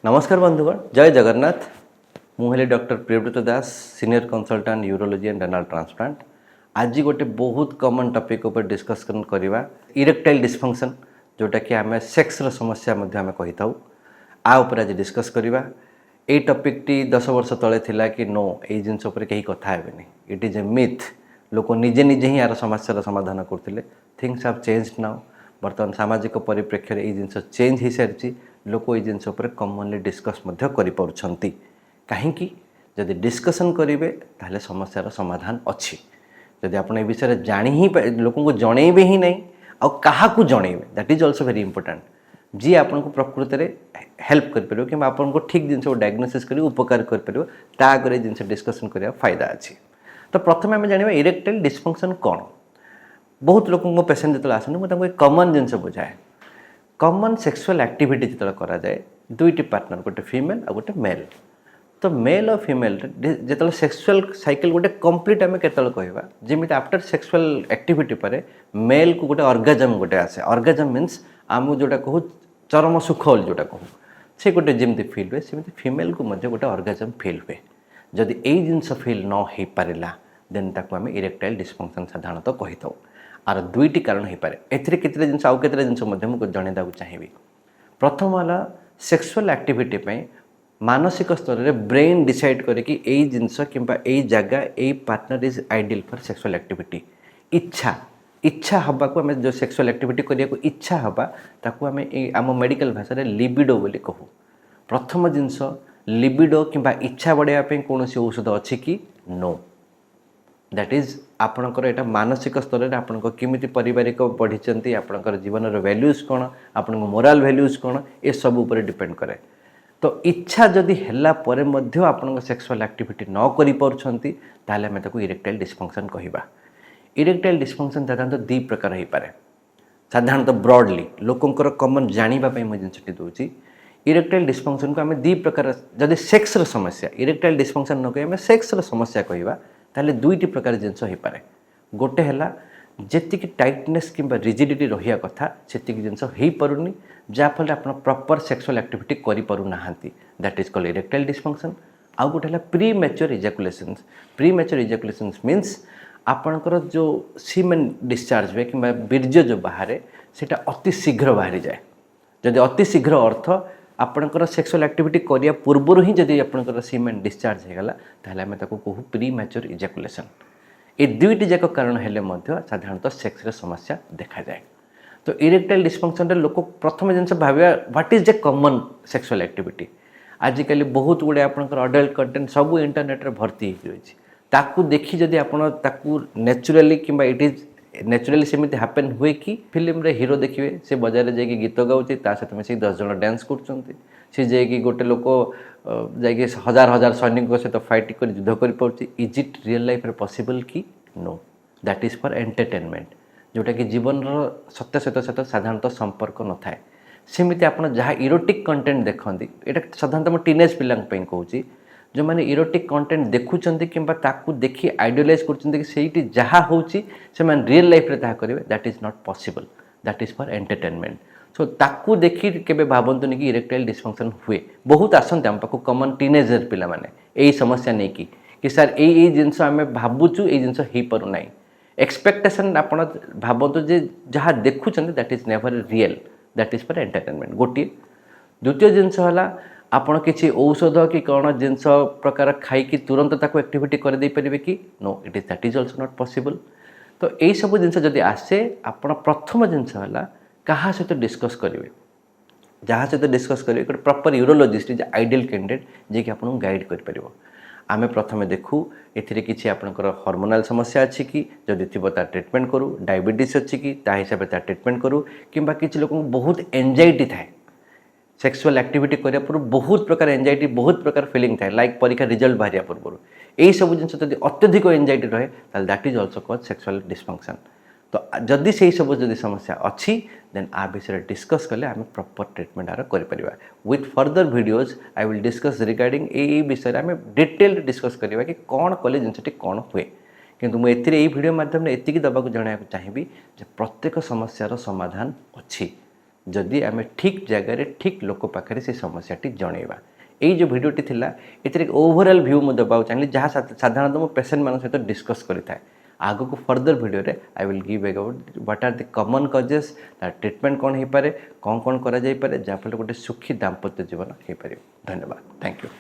नमस्कार बंधुगण, जय जगन्नाथ। मुझे doctor Priyavrat Das, senior consultant urology and renal transplant. आज गोटे बहुत कॉमन टॉपिक ऊपर डिस्कशन करवा इरेक्टाइल डिस्फंक्शन, जोटा कि आम सेक्स समस्या आम कही था। आपर आज डिस्कस करवा। ये टॉपिक टी 10 वर्ष तले थिला कि नो ये जिनस कहीं कथा हेनी, इट इज ए मिथ। लोक निजे निजे ही यार समस्या समाधान करते। Things have changed now. बर्तमान सामाजिक परिप्रेक्षी ये जिनस चेंज हो सारी। लोक ये जिनस कॉमनली डिस्कस करें। कहीं जदि डिस्कसन करेंगे ताहले समस्यार समाधान अच्छी। जदि आप विषय जानी ही लोक जनइबे ही नहीं क्या जनइबे, that is also very important. जी आपको प्रकृति में हेल्प कर कि आपको ठीक जिन डायग्नोसिस कर उपकार कर जिन डिस्कसन करने फायदा अच्छी। तो प्रथम आम जाना इरेक्टाइल डिस्फंक्शन कौन। बहुत लोक मो पेसेंट जो आसते मुझे कॉमन जिन बुझाए। कॉमन सेक्सुअल एक्टिविटी जो कराए दुईटी पार्टनर, गोटे फीमेल और गोटे मेल। तो मेल और फीमेल जो सेक्सुअल साइकिल गोटे कंप्लीट आम के कहवा जमी आफ्टर सेक्सुअल एक्टिविटी पर मेल को गोटे ऑर्गाजम गोटे आसे। ऑर्गाजम मीन्स आम जोटा कहूँ चरम सुख जोटा कहूँ से गोटे जमी फिल हुए, सेमती फीमेल को गोटे ऑर्गाजम फिल हुए। जदि यही जिनस फिल न हो पारा देन ताको आम इरेक्टाइल डिस्फंक्शन साधारणतः कही था। आर दुईटी कारण हो पाए। एथिरे केते जिनस आउ केते जिनस मुझे जनइदा चाहिए। प्रथम है सेक्सुअल एक्टिविटी मानसिक स्तर में ब्रेन डिसाइड करे कि यही जिनस कि जगह यही partner is ideal for sexual activity. इच्छा हवा को आम जो सेक्सुअल एक्टिविटी करने को इच्छा हवा ताकू आम आम मेडिकल भाषा लिबिडो बोली कहू। प्रथम जिनस लिबिडो कि इच्छा बढ़ावाई कौन औषध अच्छी कि नो। दैट इज आपणकर यहाँ मानसिक स्तर में आपण केमी पारिवारिक बढ़ी, आपणकर जीवन वैल्यूज कौन, आपण मोराल वैल्यूज कौन, ये सब उपर डिपेंड करे। तो इच्छा जदि है आप सेक्सुअल एक्टिविटी न कर आम ताको इरेक्टाइल डिस्फंक्शन कहवा। इरेक्टाइल डिस्फंक्शन साधारणतः दी प्रकार हो पाए। साधारणतः ब्रॉडली लोकंर कॉमन जानापी मुझे जिनटी दूसरी इरेक्टाइल डिस्फंक्शन को आम दी प्रकार। जदि सेक्सर समस्या इरेक्टाइल डिस्फंक्शन न कह सेक्सर समस्या कहवा ताहले दुईटी प्रकार जिनस हो पाए। गोटे है जी टाइटनेस कि रिजिडिटी रहा कथा से जिनस हो पारुनी, जहाँफल आप प्रॉपर सेक्सुअल एक्टिविटी करें। That is called erectile dysfunction. आउ गोटे है premature ejaculations. Premature ejaculations means आपणकर जो सीमेन डिस्चार्ज हुए कि बीर्ज जो बाहर से अति शीघ्र बाहरी जाए। जदि अति शीघ्र अर्थ आपणकर सेक्सुअल एक्टिविटी करिया पूर्व ही जदि आपणकर सीमेन डिस्चार्ज होगला ताहले आम ताको कहू प्री मैच्योर इजैकुलेशन। ये दुईटी जाक कारण हेले साधारणतः सेक्स समस्या देखा जाए। तो इरेक्टाइल डिस्फंक्शन लोक प्रथम जिन भाविया what is a common sexual activity. आजिकल बहुत गुड़े आपंकर अडल्ट कंटेंट सब इंटरनेट रे भर्ती हो देखी जदि आप नेचुराली कि इट इज नेचुराली सेमती हैपन हुए कि फिल्म रे हीरो देखिए से बजार जाकि गीत गाँचे सहित मिसिक 10 जन डांस कर गोटे लोक जाकि हजार हजार सैनिक सहित फाइट कर युद्ध कर। इज इट रियल लाइफ रे पॉसिबल कि no. That is for entertainment, जोटा कि जीवन सत्य सहित साधारणतः संपर्क न थाए। सेमती आप जहाँ इरोटिक कंटेंट देखती ये साधारणतः मैं टीनेज पिला कहूँ जो मैंने इरोटिक कंटेंट देखुं कि देखी आइडियलाइज कर जहाँ होची से रियल लाइफ रे करेंगे। That is not possible. That is for entertainment. So ताकू देखी केबे भावतुनि कि इरेक्टाइल डिस्फंक्शन हुए। बहुत आसते आम पाक कॉमन टीनेजर पिला माने यही समस्या नहीं कि सर यही जिनस आम भावुचु ये जिनस हो पारना। एक्सपेक्टेशन आप भावतु जे जहाँ देखुं that is never real. That is for entertainment गोटे। द्वितीय जिनस है आपण किसी औषध कि कौन जिनस प्रकार खाई तुरंत ताको एक्टिविटी कर दे पारे कि no. It is that is also not possible. तो यही सब जिनस जदि आसे आप प्रथम जिनस है क्या सहित डिस्कस करेंगे। जहाँ सहित डिस्कस करेंगे गोटे proper urologist is ideal candidate जी कि आपको गाइड कर। आम प्रथम देखू ए कि आपंकर हार्मोनाल समस्या अच्छी कि जदि थी ट्रिटमेंट करूँ। डायबिटीज अच्छी कि हिसाब से ट्रिटमेंट करूँ कि किसी लोक बहुत एंजाइटी थाए सेक्सुअल एक्टिविटी करने पूर्व बहुत प्रकार एंजाइटी बहुत प्रकार फिलिंग थाए लाइक परीक्षा रिजल्ट बाहर पूर्व यही सब जिन अत्यधिक एंजाइटी रहे that is also called sexual dysfunction. तो जदि से सब जदि समस्या अच्छी देन आ विषय डिस्कस कले आम प्रॉपर ट्रीटमेंट आर कर। With further videos I will discuss regarding ये विषय आम डिटेल डिस्कस करवा कि कौन कले जिनटी कौन हुए। किंतु मुझे वीडियो माध्यम एति दबाक जन चाहिए प्रत्येक समस्यार समाधान अच्छी। जदि आम ठीक जगह ठीक लोक पाखे से समस्याटी जनइबा। यही जो भिडियोटी थिला एथिरे ओवरऑल व्यू मु देबा चाहिए जहाँ साधारणतः मो पेशेंट मान सहित डिस्कस करें। आगो को फर्दर वीडियो रे I will give about what are the common causes तार ट्रीटमेंट कौन हो पारे कौन कौन करा जाई पारे जहाँफल गोटे सुखी दाम्पत्य जीवन हो पारे। धन्यवाद। Thank you.